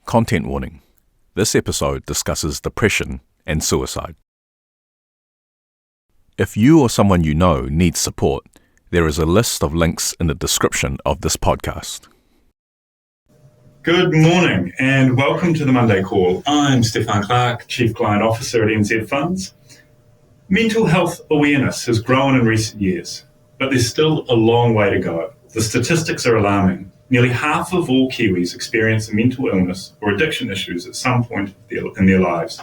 Content warning. This episode discusses depression and suicide. If you or someone you know needs support, there is a list of links in the description of this podcast. Good morning and welcome to the Monday Call. I'm Stefan Clark, Chief Client Officer at NZ Funds. Mental health awareness has grown in recent years, but there's still a long way to go. The statistics are alarming. Nearly half of all Kiwis experience a mental illness or addiction issues at some point in their lives.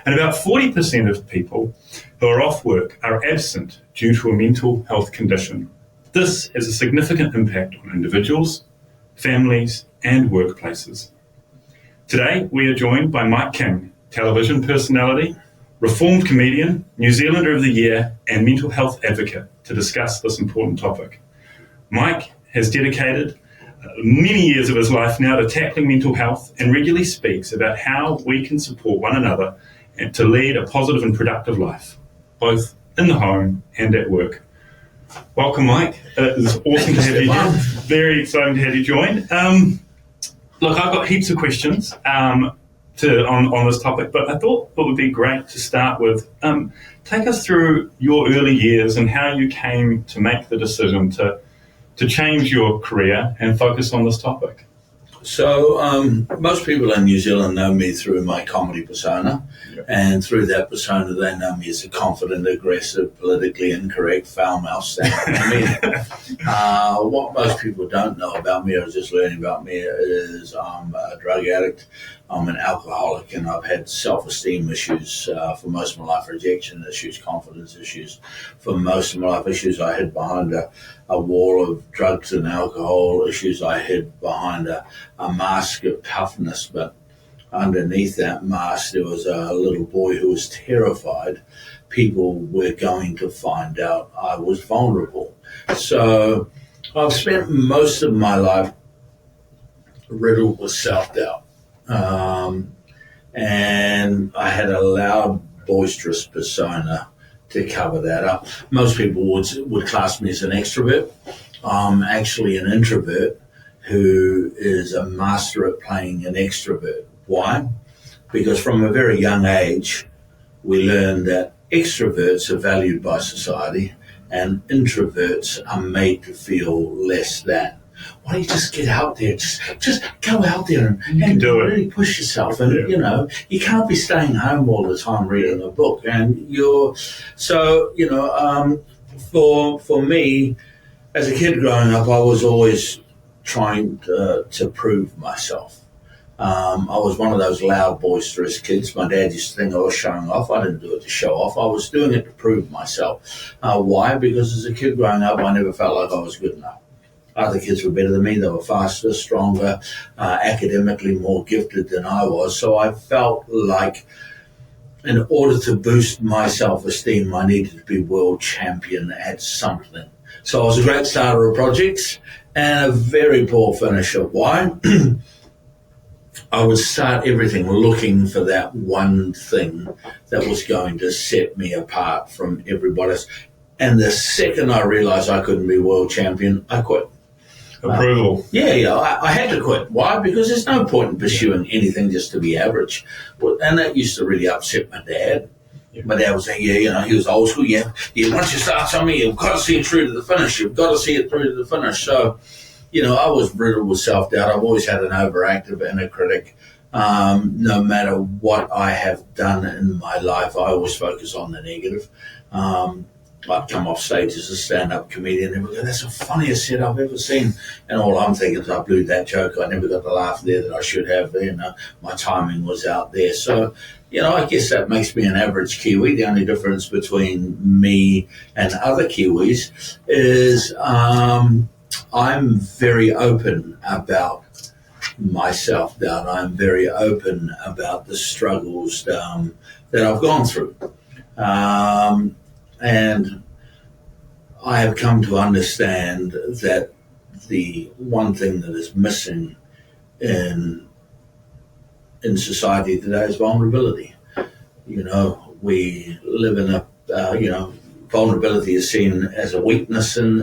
And about 40% of people who are off work are absent due to a mental health condition. This has a significant impact on individuals, families, and workplaces. Today, we are joined by Mike King, television personality, reformed comedian, New Zealander of the Year, and mental health advocate to discuss this important topic. Mike has dedicated many years of his life now to tackling mental health and regularly speaks about how we can support one another and to lead a positive and productive life, both in the home and at work. Welcome, Mike. It's awesome to have you here. Very exciting to have you join. Look, I've got heaps of questions on this topic, but I thought it would be great to start with, take us through your early years and how you came to make the decision to change your career and focus on this topic. So most people in New Zealand know me through my comedy persona, and through that persona they know me as a confident, aggressive, politically incorrect, foul-mouthed stand-up comedian. What most people don't know about me or just learning about me is I'm a drug addict, I'm an alcoholic, and I've had self-esteem issues for most of my life, rejection issues, confidence issues. For most of my life, issues I hid behind a wall of drugs and alcohol, issues I hid behind a mask of toughness, but underneath that mask there was a little boy who was terrified people were going to find out I was vulnerable. So I've spent most of my life riddled with self-doubt. And I had a loud, boisterous persona to cover that up. Most people would class me as an extrovert. I'm actually an introvert who is a master at playing an extrovert. Why? Because from a very young age, we learn that extroverts are valued by society and introverts are made to feel less than. Why don't you just get out there? Just go out there and really push yourself. And, you can't be staying home all the time reading a book. And for me, as a kid growing up, I was always trying to prove myself. I was one of those loud, boisterous kids. My dad used to think I was showing off. I didn't do it to show off. I was doing it to prove myself. Why? Because as a kid growing up, I never felt like I was good enough. Other kids were better than me. They were faster, stronger, academically more gifted than I was. So I felt like in order to boost my self-esteem, I needed to be world champion at something. So I was a great starter of projects and a very poor finisher. Why? I would start everything looking for that one thing that was going to set me apart from everybody else. And the second I realized I couldn't be world champion, I quit. Approval. I had to quit. Why? Because there's no point in pursuing anything just to be average. And that used to really upset my dad. My dad was saying, he was old school. Once you start something, you've got to see it through to the finish. You've got to see it through to the finish. So, I was riddled with self-doubt. I've always had an overactive inner critic. No matter what I have done in my life, I always focus on the negative. I'd come off stage as a stand-up comedian and go, that's the funniest set I've ever seen. And all I'm thinking is I blew that joke. I never got the laugh there that I should have. My timing was out there. So, I guess that makes me an average Kiwi. The only difference between me and other Kiwis is I'm very open about my self-doubt. I'm very open about the struggles that I've gone through. And I have come to understand that the one thing that is missing in society today is vulnerability. We live in a, vulnerability is seen as a weakness in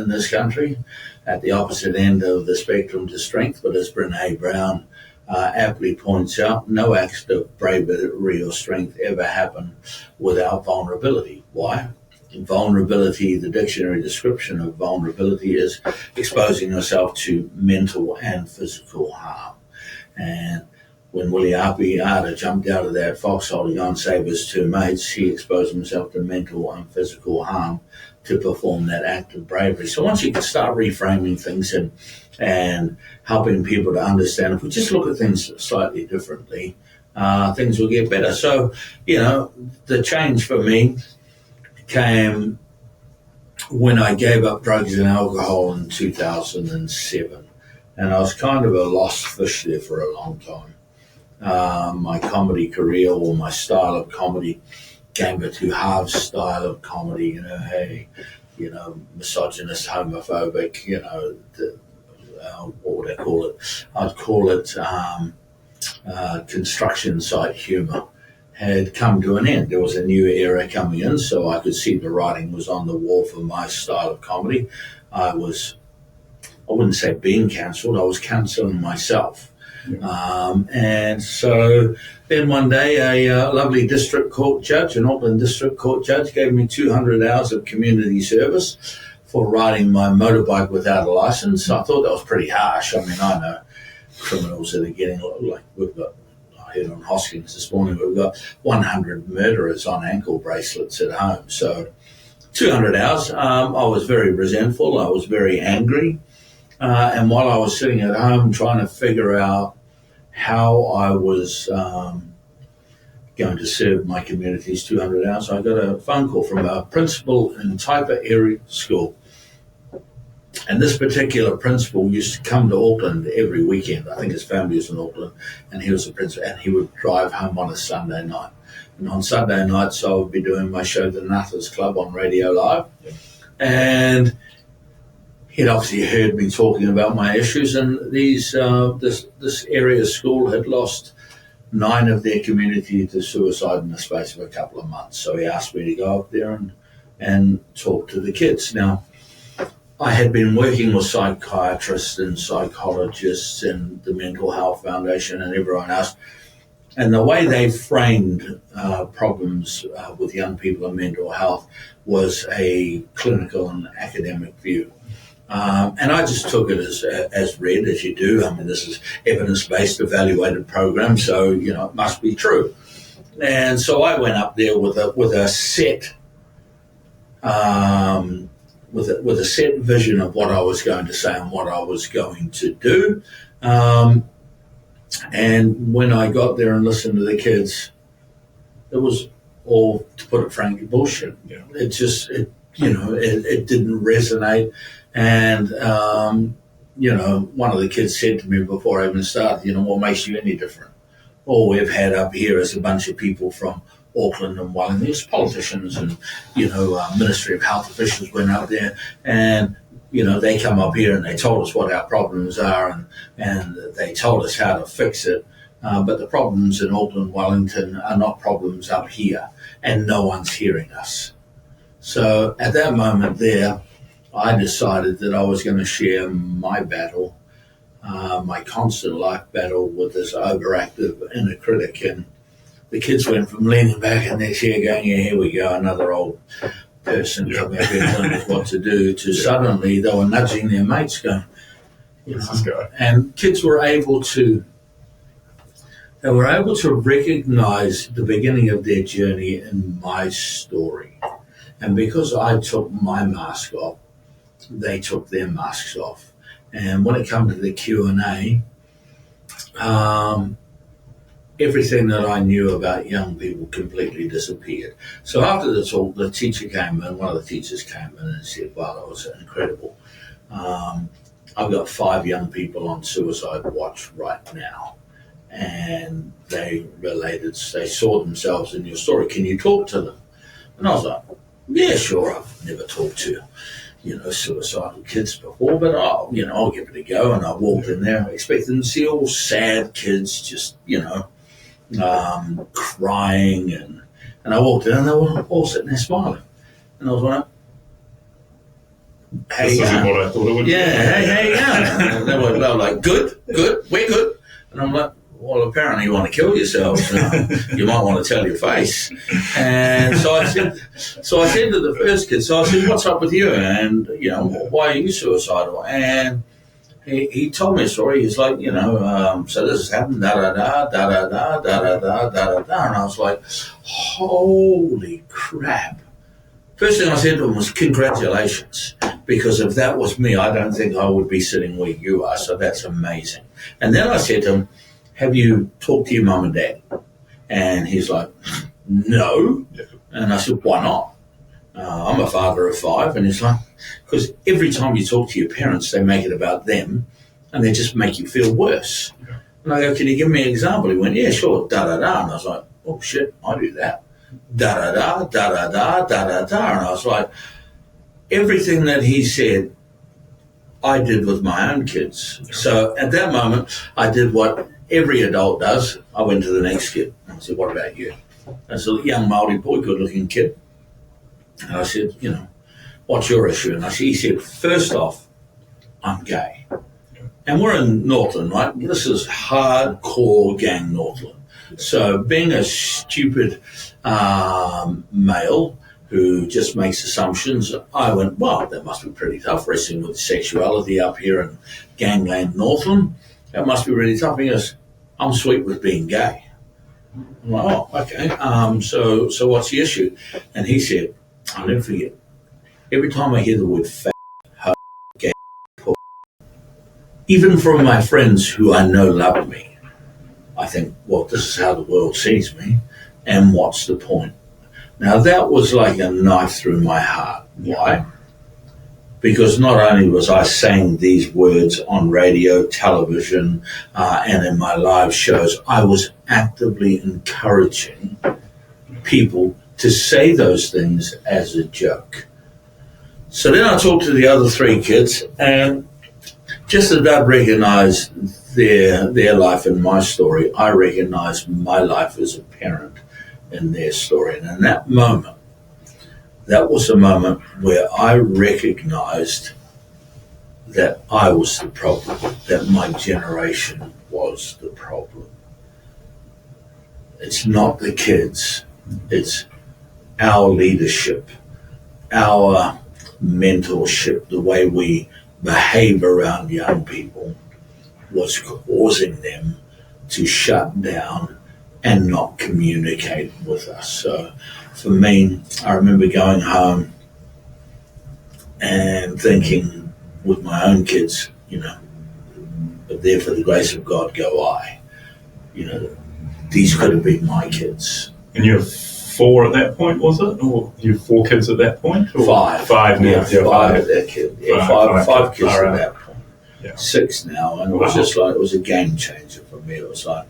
this country, at the opposite end of the spectrum to strength. But as Brené Brown aptly points out, no act of bravery or strength ever happened without vulnerability. Why? Vulnerability, the dictionary description of vulnerability is exposing yourself to mental and physical harm. And when Willie Apiata jumped out of that foxhole to go and save his two mates, he exposed himself to mental and physical harm to perform that act of bravery. So once you can start reframing things and helping people to understand, if we just look at things slightly differently, things will get better. So, the change for me came when I gave up drugs and alcohol in 2007. And I was kind of a lost fish there for a long time. My comedy career, or my style of comedy, came a two halves style of comedy, misogynist, homophobic, what would I call it? I'd call it construction site humour had come to an end. There was a new era coming in, so I could see the writing was on the wall for my style of comedy. I wouldn't say being cancelled, I was cancelling myself. And so then one day a lovely district court judge, an Auckland district court judge, gave me 200 hours of community service for riding my motorbike without a license. I thought that was pretty harsh. I mean, I know criminals that are getting, like we've got, I heard on Hoskins this morning, we've got 100 murderers on ankle bracelets at home. So 200 hours, I was very resentful, I was very angry. And while I was sitting at home trying to figure out how I was going to serve my community's 200 hours, I got a phone call from a principal in Taipa area school. And this particular principal used to come to Auckland every weekend. I think his family was in Auckland, and he was a principal, and he would drive home on a Sunday night. And on Sunday nights, I would be doing my show, The Nutters Club, on Radio Live. And he'd obviously heard me talking about my issues, and this area school had lost 9 of their community to suicide in the space of a couple of months. So he asked me to go up there and talk to the kids. Now, I had been working with psychiatrists and psychologists and the Mental Health Foundation and everyone else, and the way they framed problems with young people and mental health was a clinical and academic view. And I just took it as read, as you do. I mean, this is evidence-based evaluated program, so, it must be true. And so I went up there with a set with a set vision of what I was going to say and what I was going to do. And when I got there and listened to the kids, it was all, to put it frankly, bullshit. Yeah. It didn't resonate. And, one of the kids said to me before I even started, what makes you any different? All we've had up here is a bunch of people from Auckland and Wellington, politicians and, Ministry of Health officials went up there, and, they come up here and they told us what our problems are, and they told us how to fix it. But the problems in Auckland, Wellington are not problems up here, and no one's hearing us. So at that moment there, I decided that I was going to share my battle, my constant life battle with this overactive inner critic. And the kids went from leaning back in their chair going, yeah, here we go, another old person coming up here telling us what to do, to suddenly they were nudging their mates going, and kids were able to recognize the beginning of their journey in my story. And because I took my mask off, they took their masks off. And when it came to the Q&A, everything that I knew about young people completely disappeared. So after the talk, the teacher came in, one of the teachers came in and said, wow, that was incredible. I've got 5 young people on suicide watch right now. And they saw themselves in your story. Can you talk to them? And I was like, yeah, sure, I've never talked to suicidal kids before, but I'll give it a go. And I walked in there expecting to see all sad kids just, crying. And I walked in and they were all sitting there smiling. And I was like, hey, this isn't what I thought it would be. Yeah, hey, yeah. And they were like, good, we're good. And I'm like, well, apparently you want to kill yourself. You might want to tell your face. And so I said to the first kid, so I said, what's up with you? And, why are you suicidal? And he told me a story. He's like, so this has happened, da-da-da, da-da-da, da-da-da, da-da-da. And I was like, holy crap. First thing I said to him was, congratulations. Because if that was me, I don't think I would be sitting where you are. So that's amazing. And then I said to him, have you talked to your mum and dad? And he's like, no. And I said, why not? I'm a father of 5. And he's like, because every time you talk to your parents, they make it about them and they just make you feel worse. And I go, can you give me an example? He went, yeah, sure, da-da-da. And I was like, oh, shit, I do that. Da-da-da, da-da-da, da-da-da. And I was like, everything that he said, I did with my own kids. So at that moment, I did what every adult does. I went to the next kid. I said, what about you? As a young Māori boy, good-looking kid. And I said, what's your issue? And he said, first off, I'm gay. And we're in Northland, right? This is hardcore gang Northland. So being a stupid male who just makes assumptions, I went, well, that must be pretty tough, wrestling with sexuality up here in gangland Northland. That must be really tough. He goes, I'm sweet with being gay. I'm like, oh, okay. So what's the issue? And he said, I'll never forget, every time I hear the word fat, hoe, gay, pork, even from my friends who I know love me, I think, well, this is how the world sees me, and what's the point? Now, that was like a knife through my heart. Why? Because not only was I saying these words on radio, television, and in my live shows, I was actively encouraging people to say those things as a joke. So then I talked to the other 3 kids, and just as I'd recognized their life in my story, I recognized my life as a parent in their story. And in that moment, that was a moment where I recognized that I was the problem, that my generation was the problem. It's not the kids, it's our leadership, our mentorship, the way we behave around young people was causing them to shut down and not communicate with us. So for me, I remember going home and thinking with my own kids, but there for the grace of God go I. These could have been my kids. And you have 4 at that point, was it? Or you have 4 kids at that point? Or 5. 5 now. Yeah, 5 at that kid. Yeah, five kids at that point. Yeah. 6 now. And it was just like, it was a game changer for me. It was like,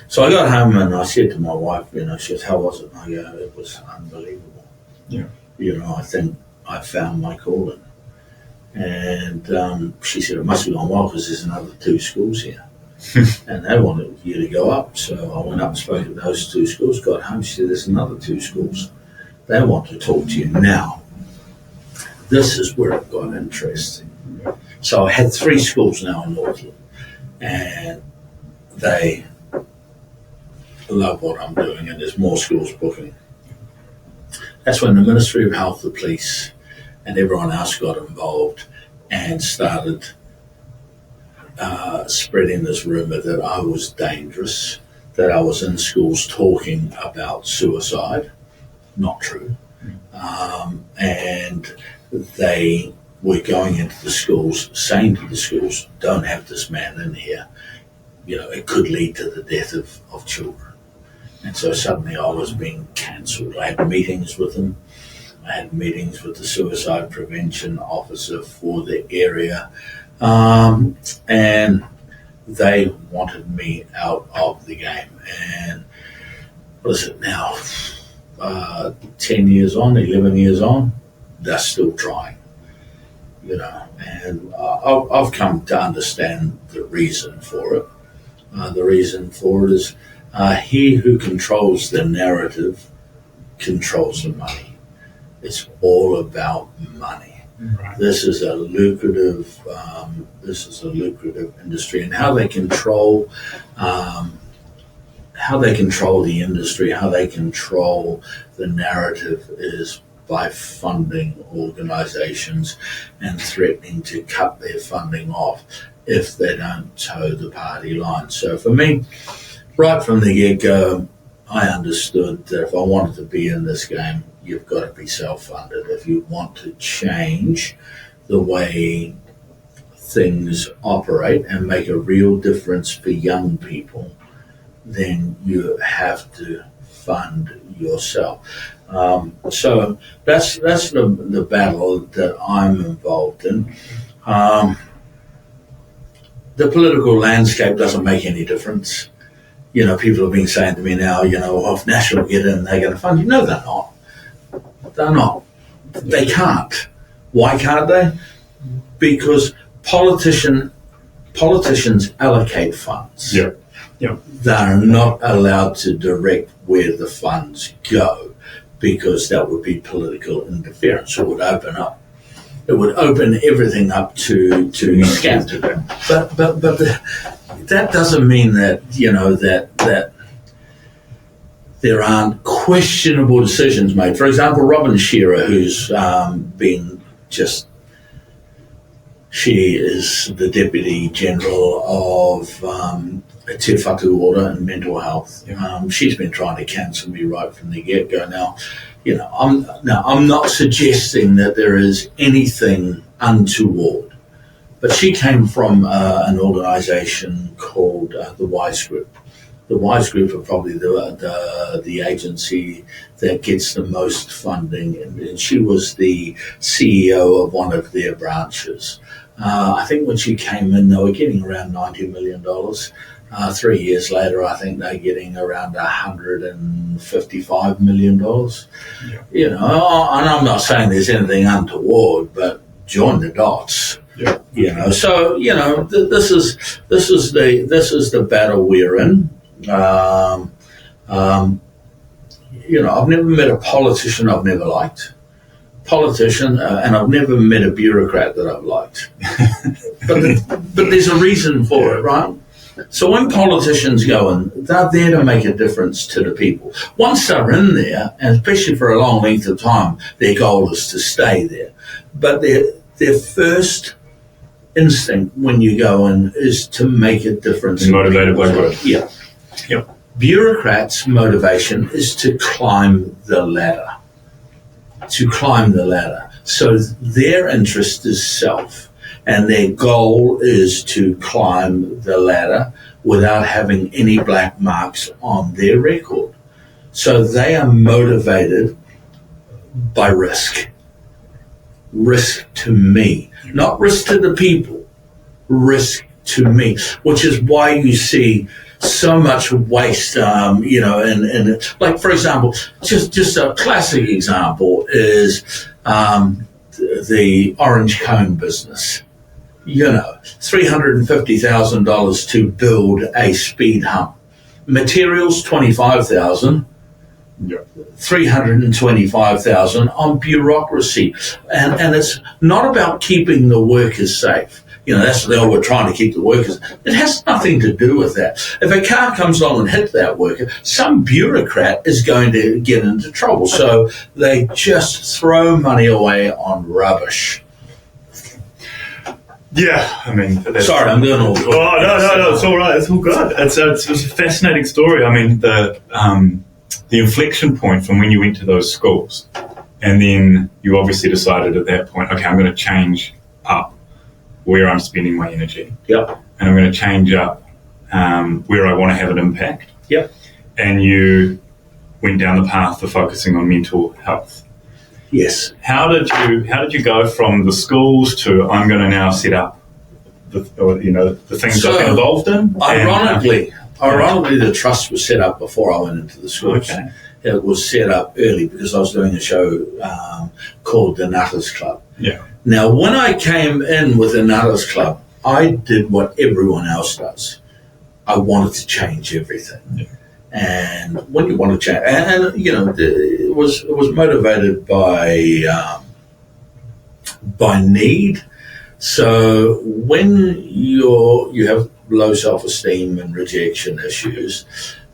so I got home and I said to my wife, she said, how was it? And I go, it was unbelievable. Yeah. I think I found my calling. And she said, it must have gone well because there's another 2 schools here. And they wanted you to go up. So I went up and spoke at those 2 schools, got home, she said, there's another 2 schools. They want to talk to you now. This is where it got interesting. So I had 3 schools now in Northland. And they love what I'm doing, and there's more schools booking. That's when the Ministry of Health, the police, and everyone else got involved and started spreading this rumor that I was dangerous, that I was in schools talking about suicide. Not true. And they were going into the schools, saying to the schools, don't have this man in here. It could lead to the death of children. And so suddenly I was being cancelled. I had meetings with them. I had meetings with the suicide prevention officer for the area. And they wanted me out of the game. And what is it now? 10 years on, 11 years on, they're still trying. And I've come to understand the reason for it. The reason for it is he who controls the narrative controls the money. It's all about money. Right. This is a lucrative. This is a lucrative industry, and how they control the industry, how they control the narrative is by funding organisations and threatening to cut their funding off if they don't toe the party line. So for me, right from the get-go, I understood that if I wanted to be in this game, you've got to be self-funded. If you want to change the way things operate and make a real difference for young people, then you have to fund yourself. So that's the battle that I'm involved in. The political landscape doesn't make any difference. People have been saying to me now, if National get in, they're going to fund you. No, they're not. They're not. They can't. Why can't they? Because politicians allocate funds. Yeah. They're not allowed to direct where the funds go, because that would be political interference. It would open up. It would open everything up to scams. But that doesn't mean that that there aren't questionable decisions made. For example, Robin Shearer, who's been just. She is the Deputy General of Te Whatu Ora and Mental Health. She's been trying to cancel me right from the get-go. Now, I'm not suggesting that there is anything untoward, but she came from an organisation called the Wise Group. The Wise Group are probably the agency that gets the most funding, and she was the CEO of one of their branches. I think when she came in, they were getting around $90 million. 3 years later, I think they're getting around $155 million. And I'm not saying there's anything untoward, but join the dots. So this is the battle we're in. I've never met a politician I've never liked. And I've never met a bureaucrat that I've liked. but there's a reason for it, right? So when politicians go in, they're there to make a difference to the people. Once they're in there, and especially for a long length of time, their goal is to stay there. But their first instinct when you go in is to make a difference. Motivated by growth. Yeah. Yep. Bureaucrats' motivation is to climb the ladder. So their interest is self, and their goal is to climb the ladder without having any black marks on their record. So they are motivated by risk. Risk to me, not risk to the people, risk to me, which is why you see so much waste, and like, for example, just a classic example is the orange cone business. $350,000 to build a speed hump. Materials, $25,000. $325,000 on bureaucracy, and it's not about keeping the workers safe. That's what we're trying to keep the workers. It has nothing to do with that. If a car comes along and hits that worker, some bureaucrat is going to get into trouble. So they just throw money away on rubbish. Yeah, I mean... Sorry, I'm doing all... Oh, no, it's all right. It's all good. It's a fascinating story. I mean, the inflection point from when you went to those schools, and then you obviously decided at that point, okay, I'm going to change up where I'm spending my energy. Yep. And I'm going to change up where I want to have an impact. Yep. And you went down the path of focusing on mental health. Yes. How did you go from the schools to I'm going to now set up the things I've been involved in? Ironically, the trust was set up before I went into the schools. Okay. It was set up early because I was doing a show called the Nutters Club. Yeah. Now, when I came in with the Nutters Club, I did what everyone else does. I wanted to change everything. Yeah. And when you want to change, and it was motivated by by need. So when you have low self-esteem and rejection issues,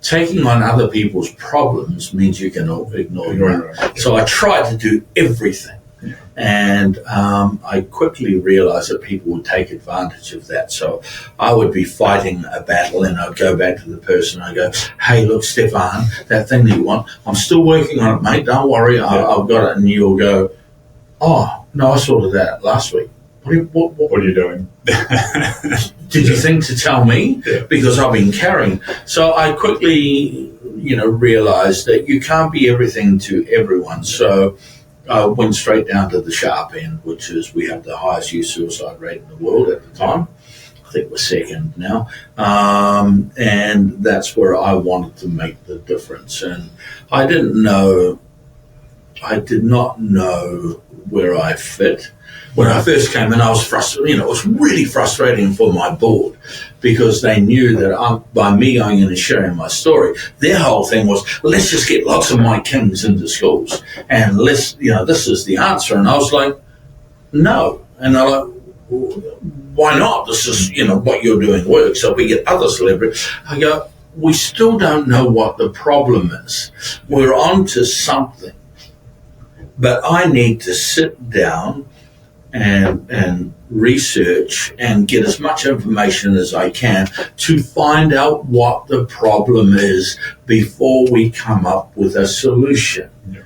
taking on other people's problems means you can ignore them. So I tried to do everything. And I quickly realized that people would take advantage of that. So I would be fighting a battle and I'd go back to the person. I go, hey, look, Stefan, that thing that you want, I'm still working on it, mate. Don't worry, I've got it. And you'll go, oh, no, I sorted that last week. What are you doing? Did you think to tell me? Yeah. Because I've been carrying. So I quickly, realized that you can't be everything to everyone. So I went straight down to the sharp end, which is we have the highest youth suicide rate in the world at the time. I think we're second now. And that's where I wanted to make the difference. And I did not know where I fit. When I first came in, I was frustrated. It was really frustrating for my board because they knew that by me going in and sharing my story, their whole thing was, let's just get lots of my kings into schools and this is the answer. And I was like, no. And they're like, why not? This is, what you're doing works. So we get other celebrities. I go, we still don't know what the problem is. We're on to something. But I need to sit down and research and get as much information as I can to find out what the problem is before we come up with a solution. Yeah.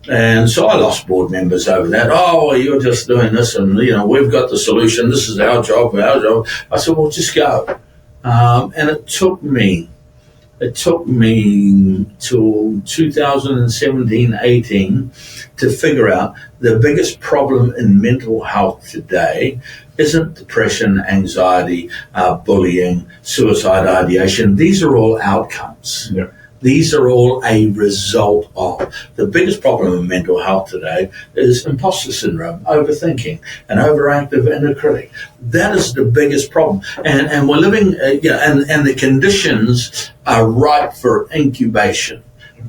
And so I lost board members over that. Oh, well, you're just doing this and, we've got the solution. This is our job. I said, well, just go. And it took me till 2017-18 to figure out the biggest problem in mental health today isn't depression, anxiety, bullying, suicide ideation. These are all outcomes. Yeah. These are all a result of. The biggest problem in mental health today is imposter syndrome, overthinking, an overactive inner critic. That is the biggest problem. And we're living, and the conditions are ripe for incubation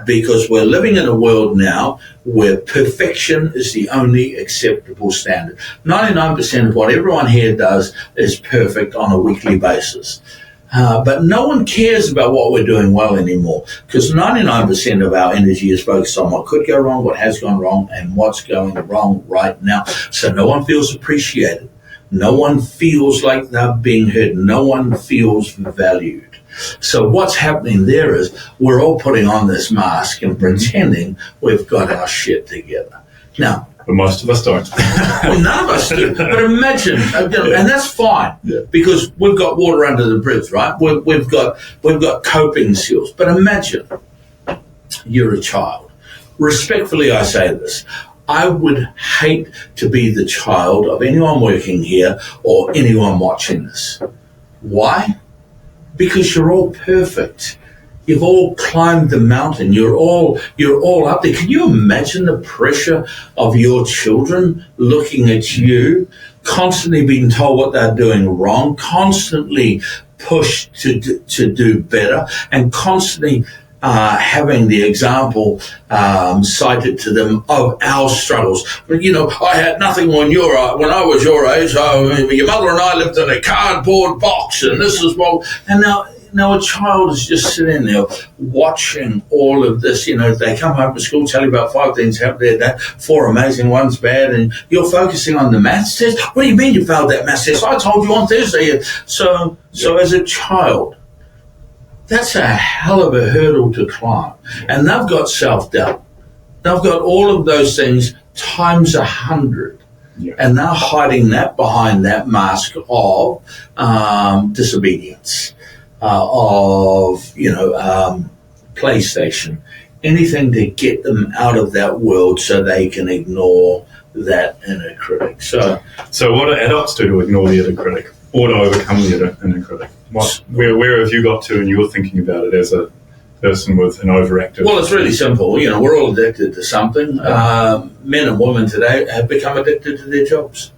because we're living in a world now where perfection is the only acceptable standard. 99% of what everyone here does is perfect on a weekly basis. But no one cares about what we're doing well anymore because 99% of our energy is focused on what could go wrong, what has gone wrong, and what's going wrong right now. So no one feels appreciated. No one feels like they're being heard. No one feels valued. So what's happening there is we're all putting on this mask and pretending we've got our shit together. Now, but most of us don't. Well, none of us do. But imagine, and that's fine because we've got water under the bridge, right? We've got coping skills. But imagine you're a child. Respectfully, I say this. I would hate to be the child of anyone working here or anyone watching this. Why? Because you're all perfect. You've all climbed the mountain. You're all up there. Can you imagine the pressure of your children looking at you, constantly being told what they're doing wrong, constantly pushed to do better, and constantly having the example cited to them of our struggles. But, I had nothing when I was your age. Your mother and I lived in a cardboard box, and this is what. And now a child is just sitting there watching all of this. They come home from school, tell you about 5 things happened there, 4 amazing, one's bad, and you're focusing on the maths test. What do you mean you failed that maths test? I told you on Thursday. So as a child, that's a hell of a hurdle to climb. And they've got self-doubt. They've got all of those things times 100. Yeah. And they're hiding that behind that mask of disobedience, PlayStation, anything to get them out of that world so they can ignore that inner critic. So what do adults do to ignore the inner critic or to overcome the inner critic? Where have you got to and you're thinking about it as a person with an overactive? Well, it's really simple. We're all addicted to something. Men and women today have become addicted to their jobs.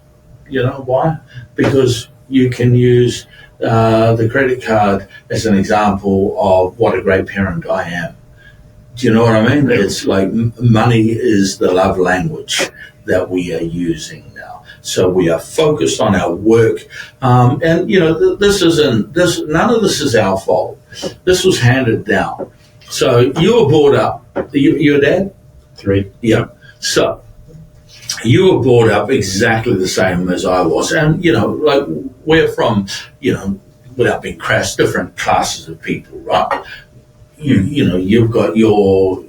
Why? Because you can use the credit card as an example of what a great parent I am. Do you know what I mean? It's like money is the love language that we are using now. So we are focused on our work, and none of this is our fault. This was handed down. So you were brought up. Your dad? 3. Yeah. So you were brought up exactly the same as I was, and like we're from, without being crass, different classes of people, right? You've got your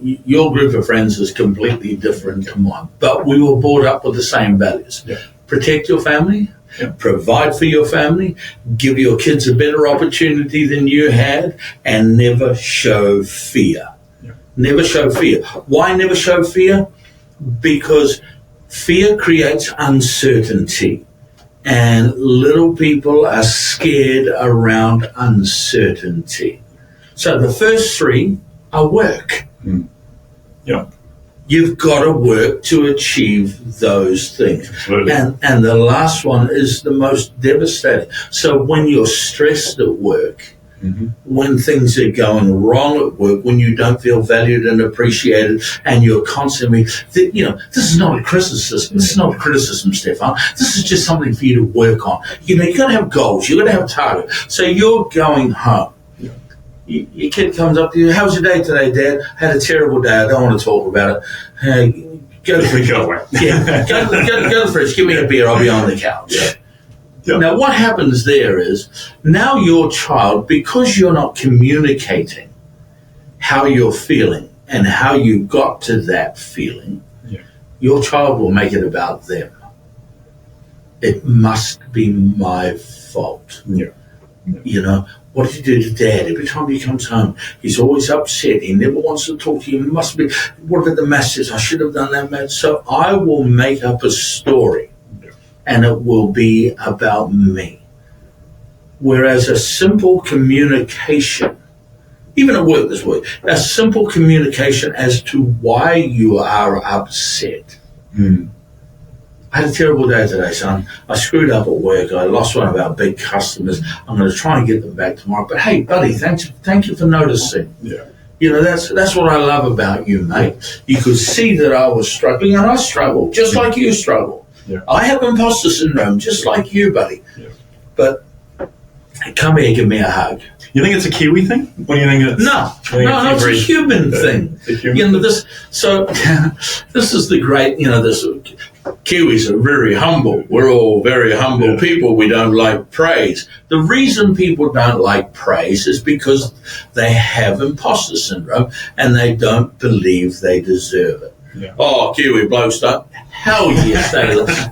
group of friends is completely different to mine, but we were brought up with the same values. Yeah. Protect your family, provide for your family, give your kids a better opportunity than you had, and never show fear. Yeah. Never show fear. Why never show fear? Because fear creates uncertainty, and little people are scared around uncertainty. So the first 3 are work. Yeah. You've got to work to achieve those things. Absolutely. And the last one is the most devastating. So when you're stressed at work, when things are going wrong at work, when you don't feel valued and appreciated, and you're constantly, this is not a criticism. This is not a criticism, Stefan. This is just something for you to work on. You've got to have goals. You've got to have targets. So you're going home. Your kid comes up to you, how's your day today, Dad? Had a terrible day. I don't want to talk about it. Hey, go to the fridge. Go to the fridge. Give me a beer. I'll be on the couch. Yeah. Now, what happens there is now your child, because you're not communicating how you're feeling and how you got to that feeling, your child will make it about them. It must be my fault. What did you do to Dad? Every time he comes home, he's always upset. He never wants to talk to you. Must be, what about the message? I should have done that, man. So I will make up a story, and it will be about me. Whereas a simple communication, even at work this week, a simple communication as to why you are upset. I had a terrible day today, son. I screwed up at work. I lost one of our big customers. I'm going to try and get them back tomorrow. But hey, buddy, thank you for noticing. Yeah. That's what I love about you, mate. You could see that I was struggling, and I struggle, just like you struggle. Yeah. I have imposter syndrome, just like you, buddy. Yeah. But come here, give me a hug. You think it's a Kiwi thing? What do you think it's? No, it's a human thing. This is the great, Kiwis are very humble. We're all very humble people. We don't like praise. The reason people don't like praise is because they have imposter syndrome and they don't believe they deserve it. Yeah. Oh, Kiwi blokes don't. Hell yes,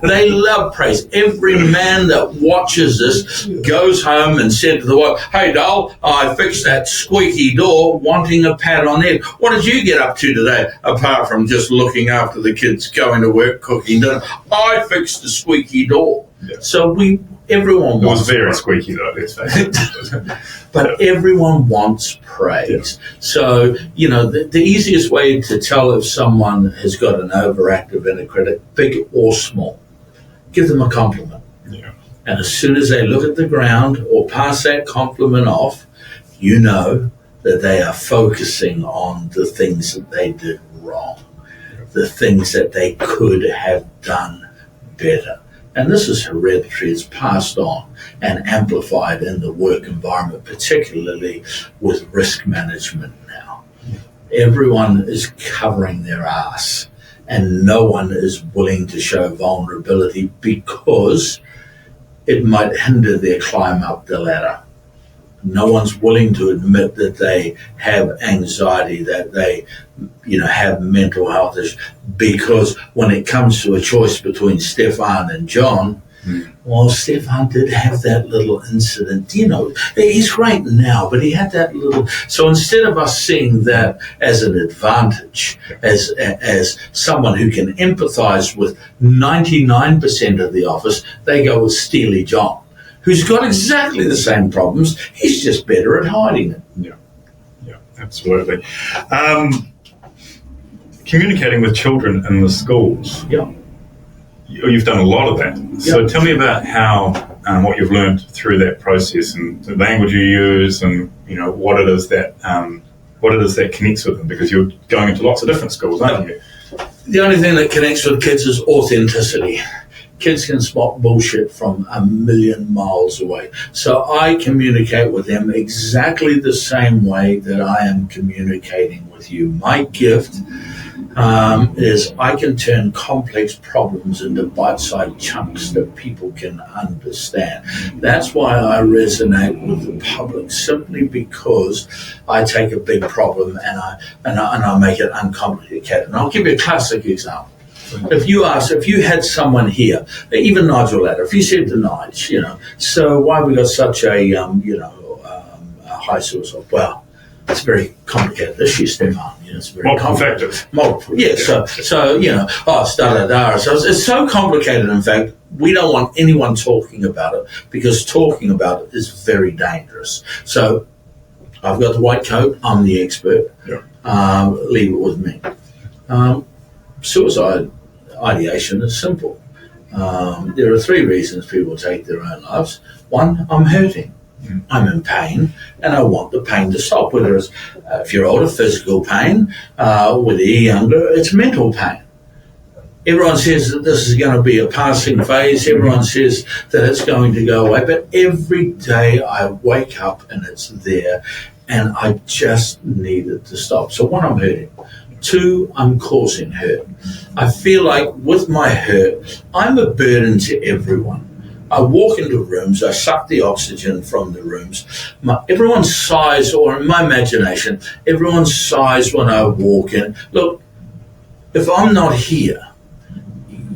they love praise. Every man that watches this goes home and said to the wife, hey, doll, I fixed that squeaky door, wanting a pat on the head. What did you get up to today, apart from just looking after the kids, going to work, cooking dinner? I fixed the squeaky door. Yeah. So everyone wants. It was very squeaky though, let's face it. But everyone wants praise. Yeah. So, the easiest way to tell if someone has got an overactive inner critic, big or small, give them a compliment. Yeah. And as soon as they look at the ground or pass that compliment off, you know that they are focusing on the things that they did wrong, the things that they could have done better. And this is hereditary. It's passed on and amplified in the work environment, particularly with risk management now. Everyone is covering their ass, and no one is willing to show vulnerability because it might hinder their climb up the ladder. No one's willing to admit that they have anxiety, that they, have mental health issues, because when it comes to a choice between Stefan and John, well, Stefan did have that little incident. He's great now, but he had that little. So instead of us seeing that as an advantage, as someone who can empathize with 99% of the office, they go with Steely John, who's got exactly the same problems. He's just better at hiding it. Yeah, absolutely. Communicating with children in the schools. Yeah. You've done a lot of that. So tell me about how, what you've learned through that process and the language you use and, what it is that connects with them, because you're going into lots of different schools, aren't you? The only thing that connects with kids is authenticity. Kids can spot bullshit from a million miles away. So I communicate with them exactly the same way that I am communicating with you. My gift is I can turn complex problems into bite-sized chunks that people can understand. That's why I resonate with the public, simply because I take a big problem and I make it uncomplicated. And I'll give you a classic example. If you had someone here, even Nigel Latter, if you said to Nigel, so why have we got such a high suicide? Well, it's a very complicated issue, Stefan. It's very multiple factors. Multiple, yeah. So So it's so complicated. In fact, we don't want anyone talking about it because talking about it is very dangerous. So I've got the white coat. I'm the expert. Yeah. Leave it with me. Suicide ideation is simple. There are 3 reasons people take their own lives. 1, I'm hurting. I'm in pain, and I want the pain to stop. Whether it's, if you're older, physical pain, whether you're younger, it's mental pain. Everyone says that this is going to be a passing phase. Everyone says that it's going to go away. But every day I wake up and it's there, and I just need it to stop. So 1, I'm hurting. 2, I'm causing hurt. I feel like with my hurt, I'm a burden to everyone. I walk into rooms, I suck the oxygen from the rooms. Everyone's sighs, or in my imagination, everyone's sighs when I walk in. Look, if I'm not here,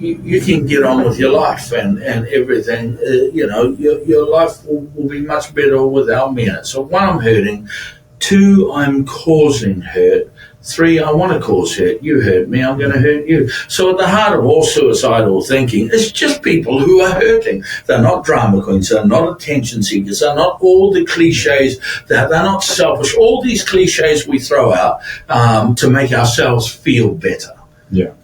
you can get on with your life and everything. Your life will be much better without me in it. So 1, I'm hurting. 2, I'm causing hurt. 3, I want to cause hurt. You hurt me, I'm going to hurt you. So at the heart of all suicidal thinking is just people who are hurting. They're not drama queens. They're not attention seekers. They're not all the cliches. They're not selfish. All these cliches we throw out to make ourselves feel better. Yeah.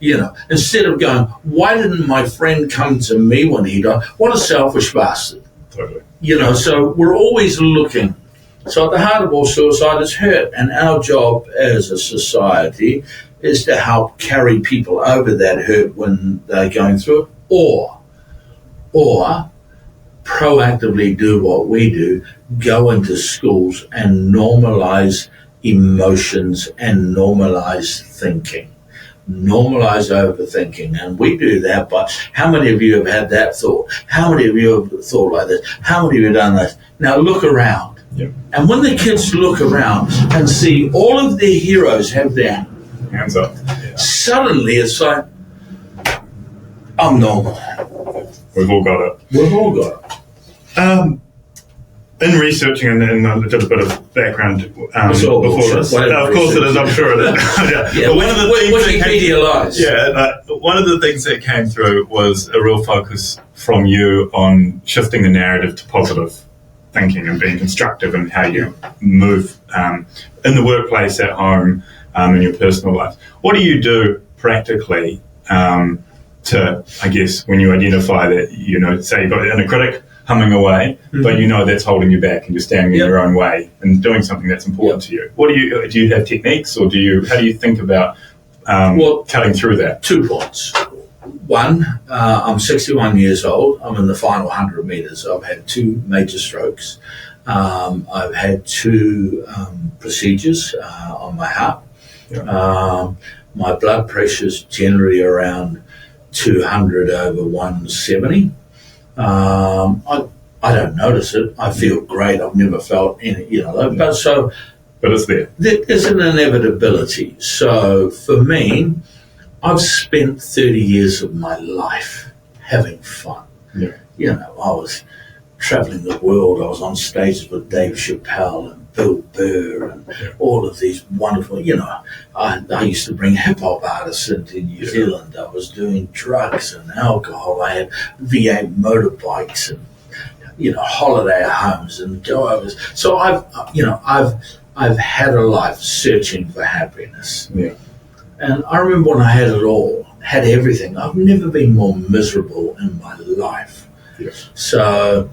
Instead of going, why didn't my friend come to me when he died? What a selfish bastard. Totally. So we're always looking. So at the heart of all suicide is hurt, and our job as a society is to help carry people over that hurt when they're going through it, or proactively do what we do, go into schools and normalize emotions and normalize thinking. Normalize overthinking, and we do that. But how many of you have had that thought? How many of you have thought like this? How many of you have done this? Now look around. Yep. And when the kids look around and see all of their heroes have their hands up, suddenly it's like, I'm normal. We've all got it. We've all got it. In researching, and I did a bit of background before this. Of course it is, I'm sure it is. Yeah, one of the things that came through was a real focus from you on shifting the narrative to positive thinking and being constructive in how you move in the workplace, at home, in your personal life. What do you do practically to, I guess, when you identify that, say you've got an inner critic humming away, but that's holding you back and you're standing in your own way and doing something that's important to you? What do you have techniques, or how do you think about cutting through that? 2 points. 1, I'm 61 years old. I'm in the final 100 meters. I've had 2 major strokes. I've had 2 procedures on my heart. Yeah. My blood pressure is generally around 200 over 170. I don't notice it. I feel great. I've never felt any, but it's there. There's an inevitability. So for me, I've spent 30 years of my life having fun. Yeah. I was traveling the world. I was on stages with Dave Chappelle and Bill Burr and all of these wonderful, I used to bring hip-hop artists into New Zealand. I was doing drugs and alcohol. I had V8 motorbikes and, holiday homes and go-overs. So I've had a life searching for happiness. Yeah. And I remember when I had it all, had everything. I've never been more miserable in my life. Yes. So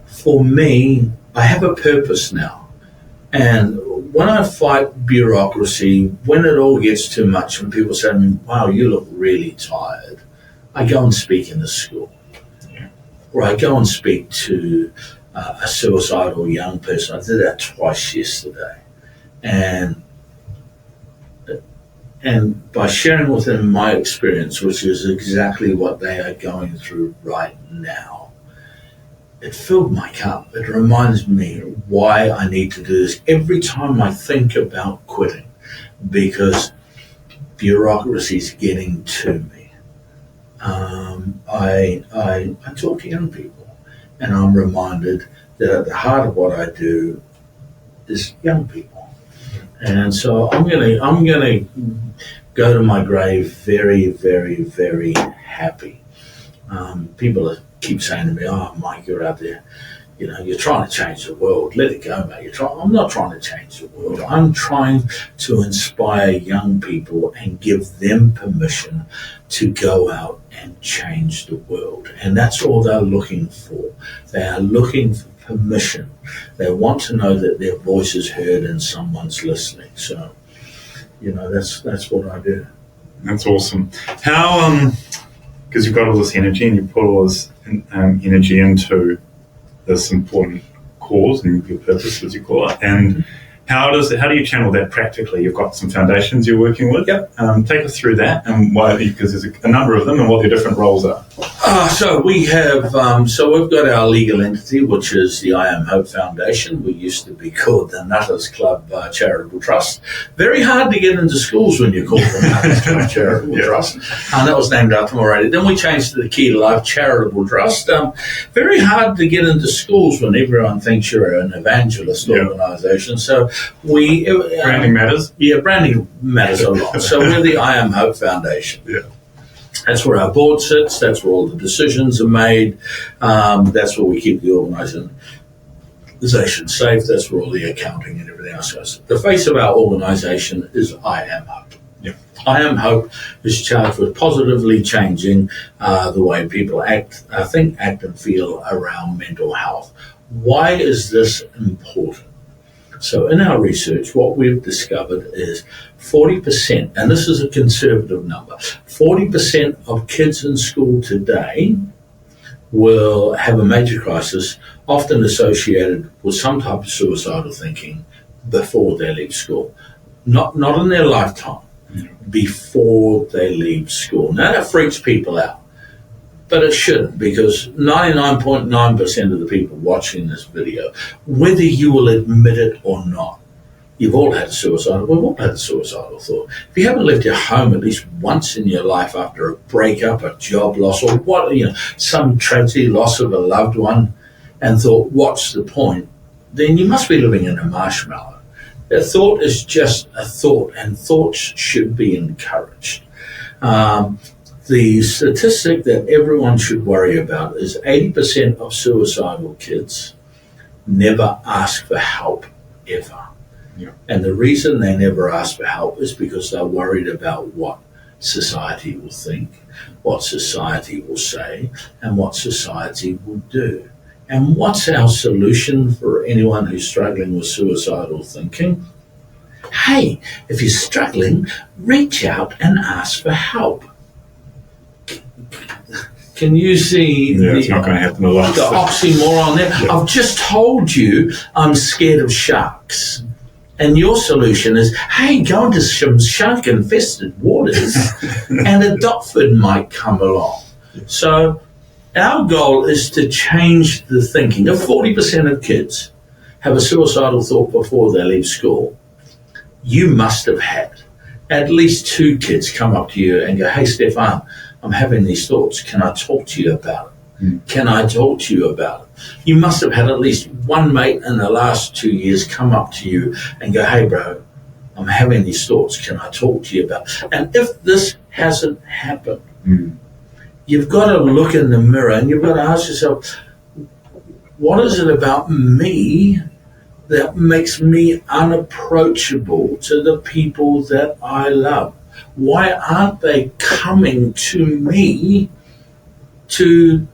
for me, I have a purpose now. And when I fight bureaucracy, when it all gets too much, when people say to me, wow, you look really tired, I go and speak in the school. Or I go and speak to a suicidal young person. I did that twice yesterday. And by sharing with them my experience, which is exactly what they are going through right now, it filled my cup. It reminds me why I need to do this every time I think about quitting, because bureaucracy is getting to me. I talk to young people, and I'm reminded that at the heart of what I do is young people. And so I'm gonna go to my grave very, very, very happy. People keep saying to me, "Oh, Mike, you're out there. You know, you're trying to change the world. Let it go, mate. I'm not trying to change the world. I'm trying to inspire young people and give them permission to go out and change the world. And that's all they're looking for. They are looking for permission. They want to know that their voice is heard and someone's listening. So, you know, that's what I do. That's awesome. How, because you've got all this energy and you put all this energy into this important cause and your purpose, as you call it, and how do you channel that practically? You've got some foundations you're working with. Yep. Take us through that and why, because there's a number of them and what their different roles are. So we have, we've got our legal entity, which is the I Am Hope Foundation. We used to be called the Nutters Club Charitable Trust. Very hard to get into schools when you're called the Nutters Club Charitable Trust. And that was named after them already. Then we changed to the Key to Life Charitable Trust. Very hard to get into schools when everyone thinks you're an evangelist organisation. So branding matters? Yeah, branding matters a lot. So we're the I Am Hope Foundation. Yeah. That's where our board sits. That's where all the decisions are made. That's where we keep the organisation safe. That's where all the accounting and everything else goes. The face of our organisation is I Am Hope. Yeah. I Am Hope is charged with positively changing the way people think, act and feel around mental health. Why is this important? So in our research, what we've discovered is 40%, and this is a conservative number, 40% of kids in school today will have a major crisis, often associated with some type of suicidal thinking before they leave school. Not in their lifetime, before they leave school. Now that freaks people out. But it shouldn't, because 99.9% of the people watching this video, whether you will admit it or not, we've all had a suicidal thought. If you haven't left your home at least once in your life after a breakup, a job loss, or some tragedy, loss of a loved one, and thought, what's the point? Then you must be living in a marshmallow. A thought is just a thought, and thoughts should be encouraged. The statistic that everyone should worry about is 80% of suicidal kids never ask for help, ever. Yeah. And the reason they never ask for help is because they're worried about what society will think, what society will say, and what society will do. And what's our solution for anyone who's struggling with suicidal thinking? Hey, if you're struggling, reach out and ask for help. Can you see it's not going to happen a lot. The oxymoron there? Yeah. I've just told you I'm scared of sharks. And your solution is, hey, go into some shark-infested waters and a dolphin might come along. So our goal is to change the thinking. If 40% of kids have a suicidal thought before they leave school, you must have had at least 2 kids come up to you and go, hey, Stefan, I'm having these thoughts. Can I talk to you about it? Can I talk to you about it? You must have had at least one mate in the last 2 years come up to you and go, hey, bro, I'm having these thoughts. Can I talk to you about it? And if this hasn't happened, you've got to look in the mirror and you've got to ask yourself, what is it about me that makes me unapproachable to the people that I love? Why aren't they coming to me to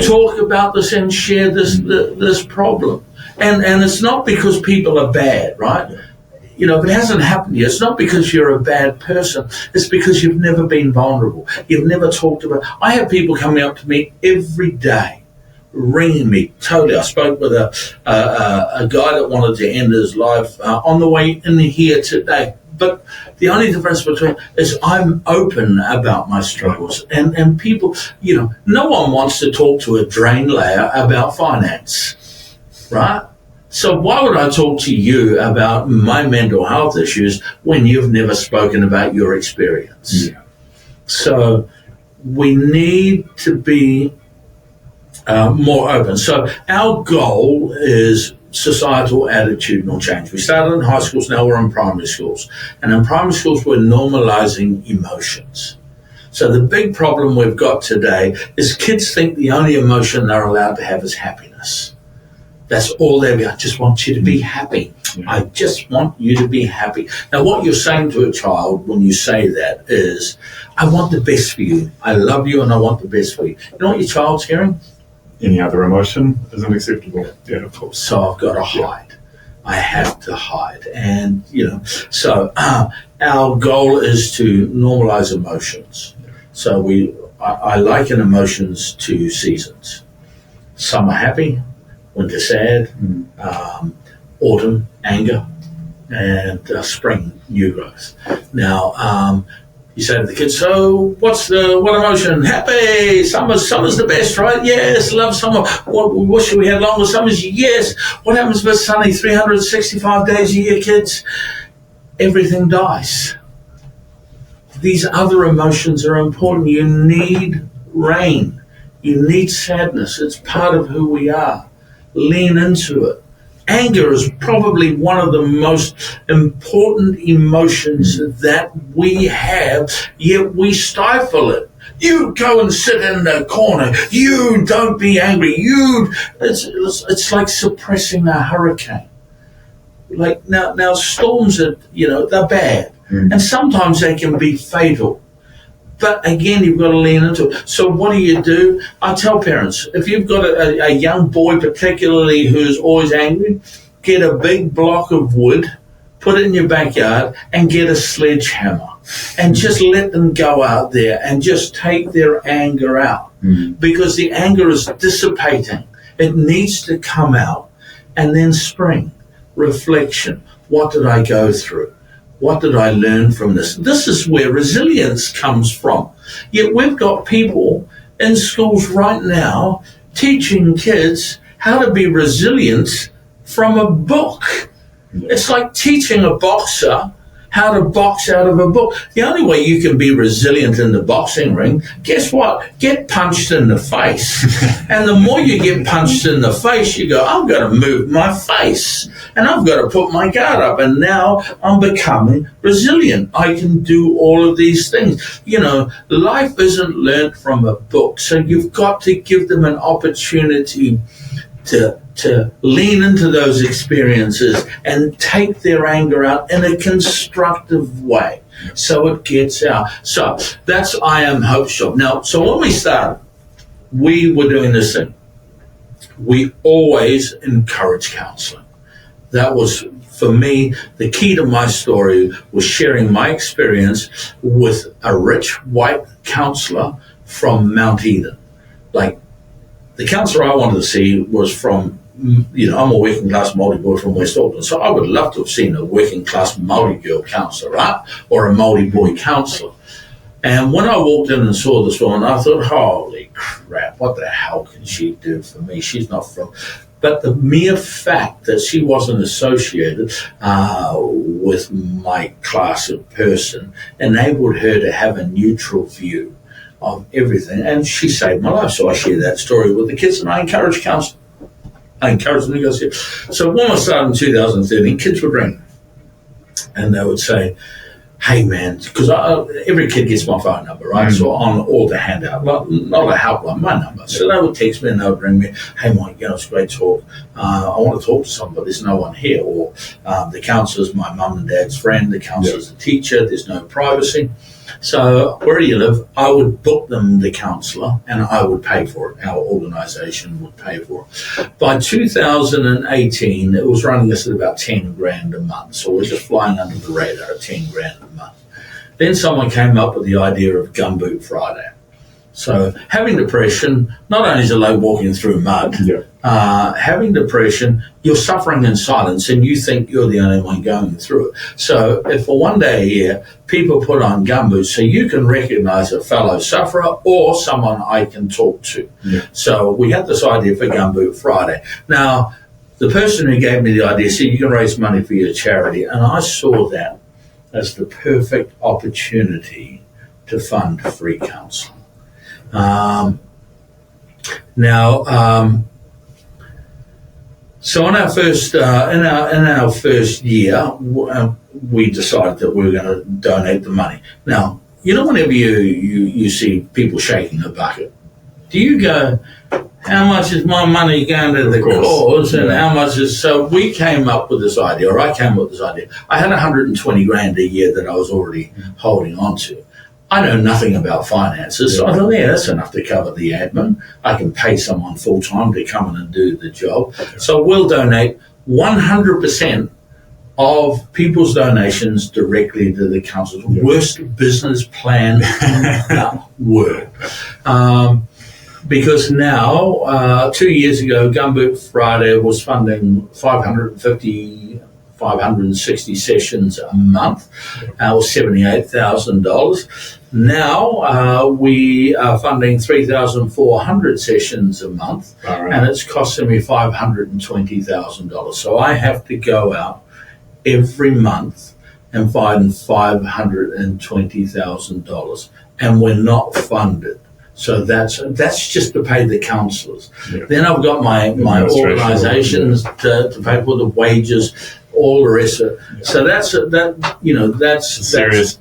talk about this and share this problem? And it's not because people are bad, right? You know, if it hasn't happened yet, it's not because you're a bad person. It's because you've never been vulnerable. You've never talked about. I have people coming up to me every day, ringing me. Totally. I spoke with a guy that wanted to end his life on the way in here today. But the only difference between is I'm open about my struggles. And people, you know, no one wants to talk to a drain layer about finance, right? So why would I talk to you about my mental health issues when you've never spoken about your experience? Yeah. So we need to be more open. So our goal is societal attitudinal change. We started in high schools, now we're in primary schools. And in primary schools, we're normalizing emotions. So the big problem we've got today is kids think the only emotion they're allowed to have is happiness. That's all they be. I just want you to be happy. I just want you to be happy. Now, what you're saying to a child when you say that is, I want the best for you. I love you and I want the best for you. You know what your child's hearing? Any other emotion is unacceptable. Yeah, of course. So I've got to hide. I have to hide. And, you know, so our goal is to normalize emotions. So I liken emotions to seasons. Summer happy, winter sad, autumn anger, and spring new growth. Now, you say to the kids, so what emotion? Happy. Summer's the best, right? Yes, love summer. What wish we had longer summers? Yes. What happens if it's sunny 365 days a year, kids? Everything dies. These other emotions are important. You need rain. You need sadness. It's part of who we are. Lean into it. Anger is probably one of the most important emotions that we have, yet we stifle it. You go and sit in the corner. You don't be angry. It's like suppressing a hurricane. Like now storms are, they're bad. And sometimes they can be fatal. But again, you've got to lean into it. So what do? I tell parents, if you've got a young boy particularly who's always angry, get a big block of wood, put it in your backyard, and get a sledgehammer. And just let them go out there and just take their anger out. Because the anger is dissipating. It needs to come out. And then spring, reflection. What did I go through? What did I learn from this? This is where resilience comes from. Yet we've got people in schools right now teaching kids how to be resilient from a book. It's like teaching a boxer how to box out of a book. The only way you can be resilient in the boxing ring, guess what? Get punched in the face. And the more you get punched in the face, you go, I've got to move my face. And I've got to put my guard up. And now I'm becoming resilient. I can do all of these things. Life isn't learned from a book. So you've got to give them an opportunity to lean into those experiences and take their anger out in a constructive way so it gets out. So that's I Am Hope Shop. Now, so when we started, we were doing this thing. We always encourage counseling. That was, for me, the key to my story was sharing my experience with a rich white counselor from Mount Eden. Like, the counsellor I wanted to see was from, I'm a working class Māori boy from West Auckland, so I would love to have seen a working class Māori girl counsellor, right? Or a Māori boy counsellor. And when I walked in and saw this woman, I thought, holy crap, what the hell can she do for me? She's not from... But the mere fact that she wasn't associated with my class of person enabled her to have a neutral view of everything, and she saved my life. So I share that story with the kids, and I encourage counseling. I encourage them to go see it. So when I started in 2013, kids would ring, and they would say, hey man, because every kid gets my phone number, right? So on all the handout, not a helpline, my number. So they would text me and they would ring me, hey Mike, it's a great talk. I want to talk to someone, but there's no one here. Or the counsellor's my mum and dad's friend, the counsellor's a teacher, there's no privacy. So where do you live? I would book them the counsellor and I would pay for it. Our organisation would pay for it. By 2018, it was running us at about 10 grand a month. So we're just flying under the radar at 10 grand a month. Then someone came up with the idea of Gumboot Friday. So having depression, not only is it like walking through mud, having depression, you're suffering in silence and you think you're the only one going through it. So if for one day a year, people put on gumboots so you can recognize a fellow sufferer or someone I can talk to. So we had this idea for Gumboot Friday. Now, the person who gave me the idea said you can raise money for your charity, and I saw that as the perfect opportunity to fund free counselling. So in our first year, we decided that we were going to donate the money. Now, whenever you see people shaking a bucket, do you go, how much is my money going to the cause, and how much is? So we came up with this idea, or I came up with this idea. I had 120 grand a year that I was already holding on to. I know nothing about finances, so I thought, that's enough to cover the admin. I can pay someone full-time to come in and do the job. So we'll donate 100% of people's donations directly to the council. Worst business plan in the world. Because now, 2 years ago, Gumboot Friday was funding 560 sessions a month, or $78,000. Now we are funding 3,400 sessions a month, and it's costing me $520,000. So I have to go out every month and find $520,000, and we're not funded. So that's just to pay the counsellors. Then I've got my organisations to pay for the wages, all the rest of it. So that's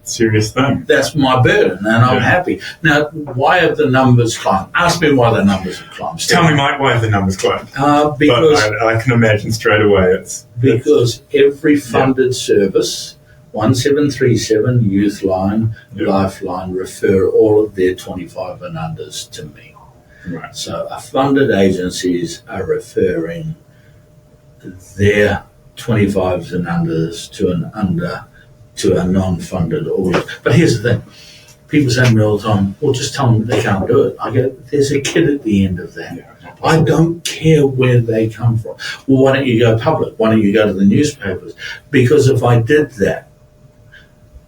serious thing. That's my burden, and I'm happy. Now, why have the numbers climbed? Ask me why the numbers have climbed. Tell me, Mike, why have the numbers climbed? Because but I can imagine straight away because every funded service, 1737, Youthline, Lifeline, refer all of their 25 and unders to me. Right. So our funded agencies are referring their 25s and unders to a non-funded audience. But here's the thing. People say to me all the time, well, just tell them they can't do it. I go, there's a kid at the end of that. I don't care where they come from. Well, why don't you go public? Why don't you go to the newspapers? Because if I did that,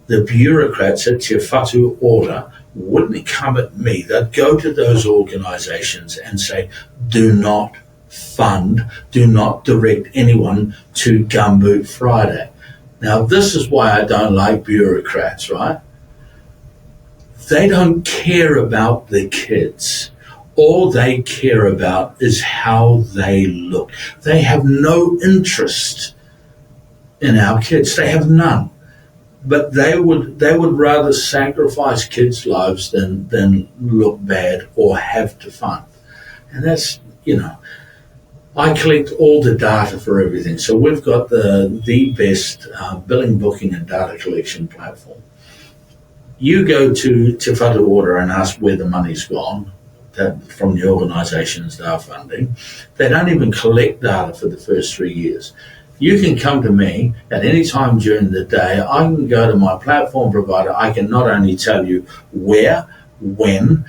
the bureaucrats at Te Whatu Order wouldn't come at me. They'd go to those organisations and say, do not fund, do not direct anyone to Gumboot Friday. Now, this is why I don't like bureaucrats, right? They don't care about the kids. All they care about is how they look. They have no interest in our kids. They have none. But they would rather sacrifice kids' lives than look bad or have to fund. And that's, I collect all the data for everything. So we've got the best billing, booking and data collection platform. You go to Te Whatu Order and ask where the money's gone from the organisations that are funding. They don't even collect data for the first 3 years. You can come to me at any time during the day. I can go to my platform provider. I can not only tell you where, when,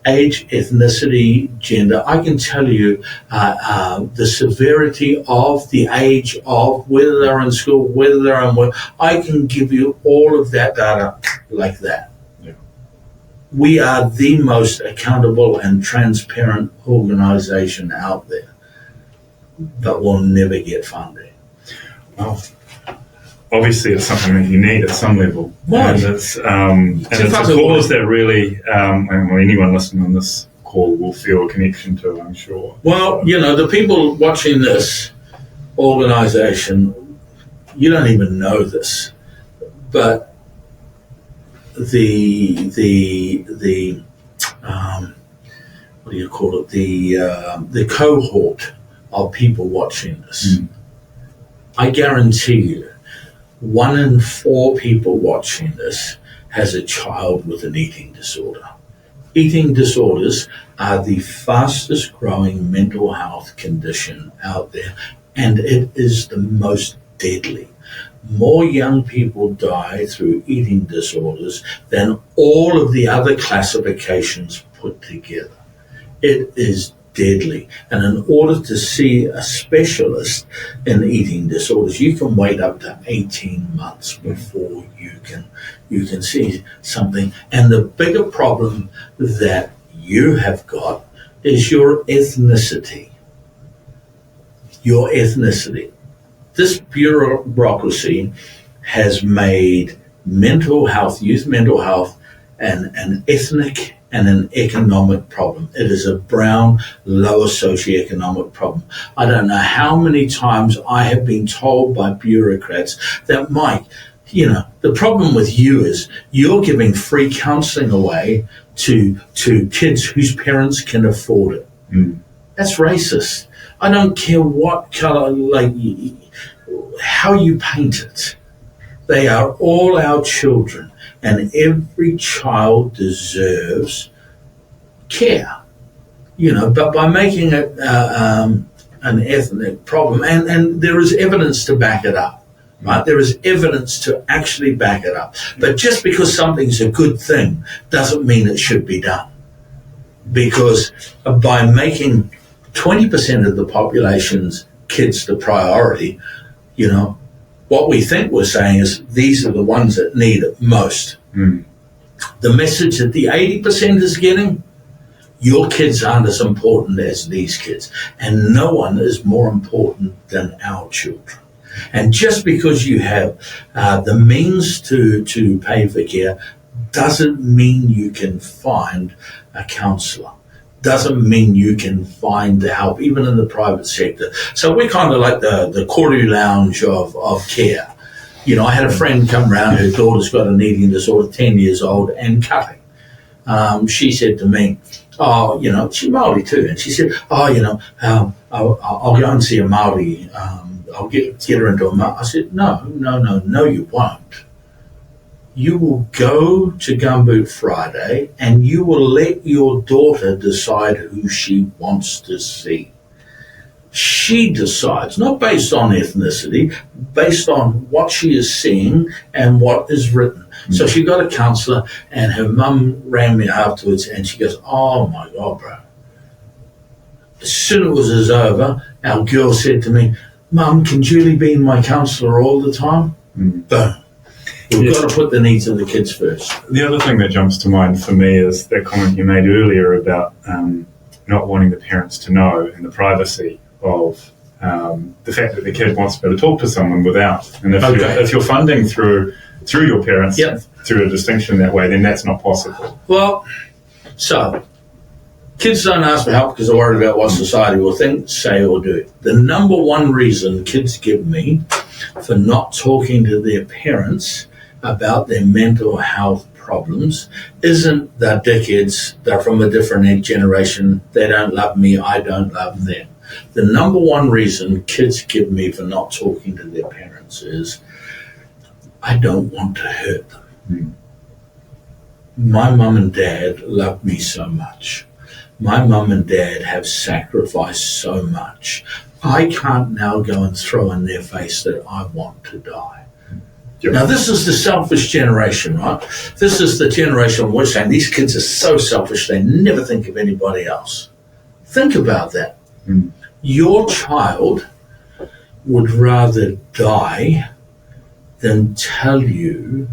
age, ethnicity, gender. I can tell you the severity of, the age of, whether they're in school, whether they're on work. I can give you all of that data like that. Yeah. We are the most accountable and transparent organisation out there, but we'll never get funding. Well, obviously it's something that you need at some level. Right. And it's a cause that really, anyone listening on this call will feel a connection to, I'm sure. Well, the people watching this organisation, you don't even know this, but the what do you call it? The cohort of people watching this. I guarantee you, 1 in 4 people watching this has a child with an eating disorder. Eating disorders are the fastest growing mental health condition out there, and it is the most deadly. More young people die through eating disorders than all of the other classifications put together. It is deadly. And in order to see a specialist in eating disorders, you can wait up to 18 months before you can see something. And the bigger problem that you have got is your ethnicity. Your ethnicity. This bureaucracy has made mental health, youth mental health, an ethnic and an economic problem. It is a brown, lower socioeconomic problem. I don't know how many times I have been told by bureaucrats that, Mike, the problem with you is you're giving free counselling away to kids whose parents can afford it. That's racist. I don't care what colour, how you paint it. They are all our children, and every child deserves care. But by making it an ethnic problem, and there is evidence to back it up. Right? There is evidence to actually back it up. But just because something's a good thing doesn't mean it should be done. Because by making 20% of the population's kids the priority, what we think we're saying is these are the ones that need it most. The message that the 80% is getting, your kids aren't as important as these kids. And no one is more important than our children. And just because you have the means to pay for care doesn't mean you can find a counsellor. Doesn't mean you can find the help, even in the private sector. So we're kind of like the Corey Lounge of care. I had a friend come round, her daughter's got an eating disorder, 10 years old, and cutting. She said to me, she's Māori too, and she said, I'll go and see a Māori, I'll get her into a Māori. I said, no, you won't. You will go to Gumboot Friday and you will let your daughter decide who she wants to see. She decides, not based on ethnicity, based on what she is seeing and what is written. So she got a counsellor, and her mum rang me afterwards and she goes, oh my God, bro. As soon as it was over, our girl said to me, Mum, can Julie be my counsellor all the time? Boom. We've got to put the needs of the kids first. The other thing that jumps to mind for me is that comment you made earlier about not wanting the parents to know, and the privacy of the fact that the kid wants to be able to talk to someone without. And if you're funding through your parents, through a distinction that way, then that's not possible. Well, so kids don't ask for help because they're worried about what society will think, say, or do. The number one reason kids give me for not talking to their parents about their mental health problems isn't they're dickheads, they're from a different generation, they don't love me, I don't love them. The number one reason kids give me for not talking to their parents is I don't want to hurt them. My mum and dad love me so much. My mum and dad have sacrificed so much. I can't now go and throw in their face that I want to die. Now, this is the selfish generation, right? This is the generation we're saying these kids are so selfish, they never think of anybody else. Think about that. Your child would rather die than tell you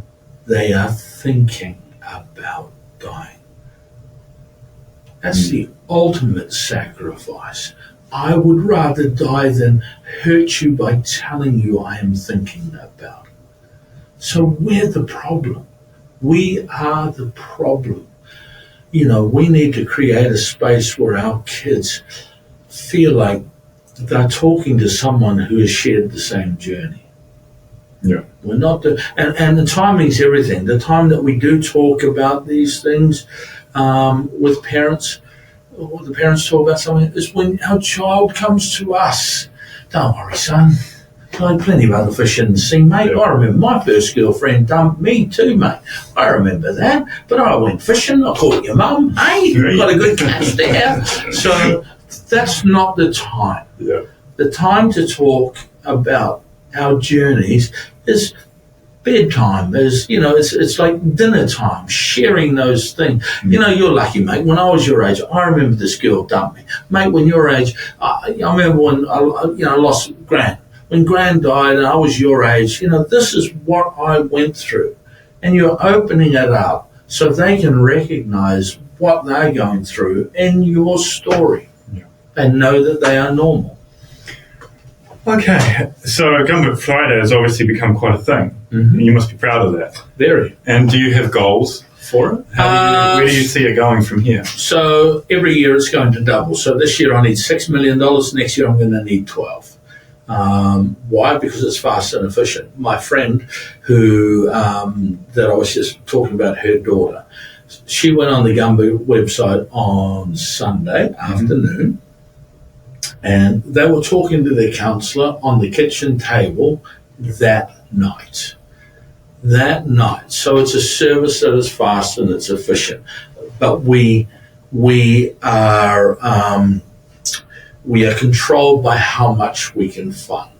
they are thinking about dying. That's the ultimate sacrifice. I would rather die than hurt you by telling you I am thinking about it. So we're the problem. We are the problem. We need to create a space where our kids feel like they're talking to someone who has shared the same journey. We're not and the timing's everything. The time that we do talk about these things with parents, or the parents talk about something, is when our child comes to us. Don't worry, son. I had plenty of other fish in the sea, mate. I remember my first girlfriend dumped me too, mate. I remember that. But I went fishing. I caught your mum. Hey, you got a good catch there. So that's not the time. Yeah. The time to talk about our journeys is bedtime. It's like dinner time, sharing those things. You're lucky, mate. When I was your age, I remember this girl dumped me. Mate, when your age, I remember when I lost Gran. When Gran died and I was your age, this is what I went through. And you're opening it up so they can recognize what they're going through in your story and know that they are normal. Okay, so Gumboot Friday has obviously become quite a thing. Mm-hmm. You must be proud of that. Very. And do you have goals for it? Where do you see it going from here? So every year it's going to double. So this year I need $6 million. Next year I'm going to need 12. Why? Because it's fast and efficient. My friend who that I was just talking about, her daughter, she went on the Gumboot website on Sunday afternoon, and they were talking to their counsellor on the kitchen table that night. So it's a service that is fast and it's efficient. But we are controlled by how much we can fund.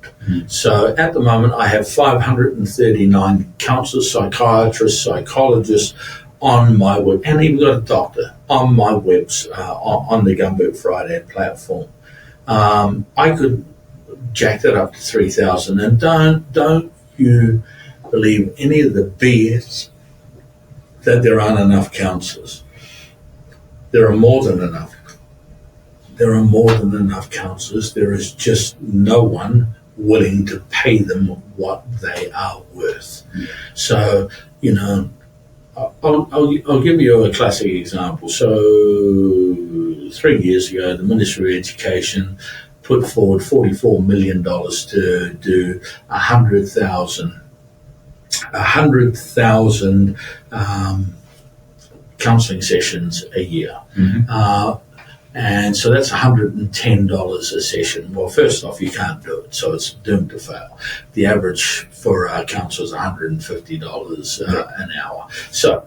So at the moment, I have 539 counsellors, psychiatrists, psychologists on my web, and even got a doctor on my webs, on the Gumboot Friday platform. I could jack that up to 3,000, and don't you believe any of the BS that there aren't enough counsellors. There are more than enough. There are more than enough counsellors. There is just no one willing to pay them what they are worth. So, I'll give you a classic example. So 3 years ago, the Ministry of Education put forward $44 million to do 100,000 counselling sessions a year. And so that's $110 a session. Well, first off, you can't do it, so it's doomed to fail. The average for our counsel is $150 an hour. So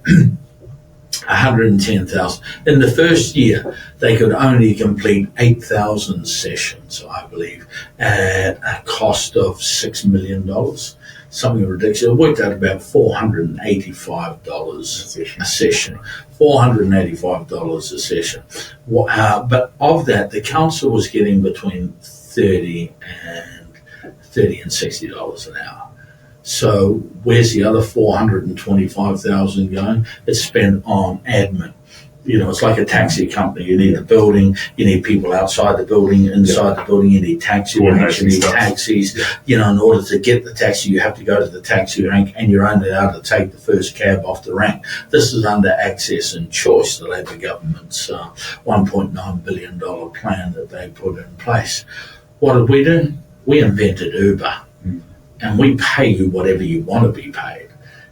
110,000. In the first year, they could only complete 8,000 sessions, I believe, at a cost of $6 million. Something ridiculous. It worked out about $485 a session. $485 a session. But of that, the council was getting between $30 and $60 an hour. So where's the other $425,000 going? It's spent on admin. It's like a taxi company. You need a building, you need people outside the building, inside the building, you need taxi ranks, you need taxis. In order to get the taxi, you have to go to the taxi rank, and you're only allowed to take the first cab off the rank. This is under Access and Choice, the Labor government's $1.9 billion plan that they put in place. What did we do? We invented Uber, and we pay you whatever you want to be paid.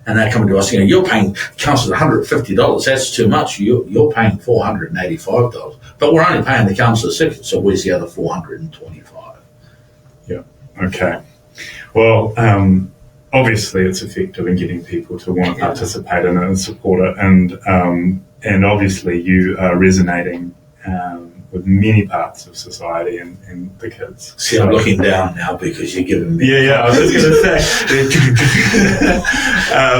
And they're coming to us saying, you're paying councillors $150, that's too much, you're paying $485. But we're only paying the councillors $60, so where's the other $425? Yeah, okay. Well, obviously it's effective in getting people to want to participate in it and support it, and obviously you are resonating with many parts of society and the kids. See, I'm looking down now because you're giving me... Yeah, I was just going to say.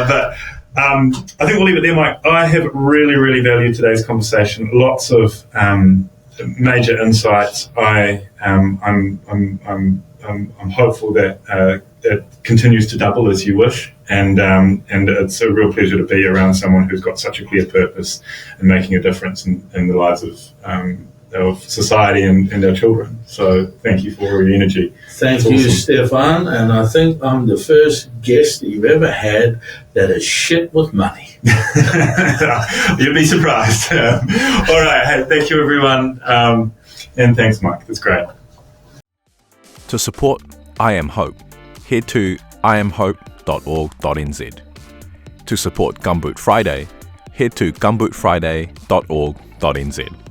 But I think we'll leave it there, Mike. I have really, really valued today's conversation. Lots of major insights. I'm hopeful that it continues to double as you wish, and it's a real pleasure to be around someone who's got such a clear purpose and making a difference in the lives of society and our children. So thank you for your energy. Thank you, Stefan. And I think I'm the first guest that you've ever had that is shit with money. You'll be surprised. All right. Hey, thank you, everyone. And thanks, Mike. That's great. To support I Am Hope, head to iamhope.org.nz. To support Gumboot Friday, head to gumbootfriday.org.nz.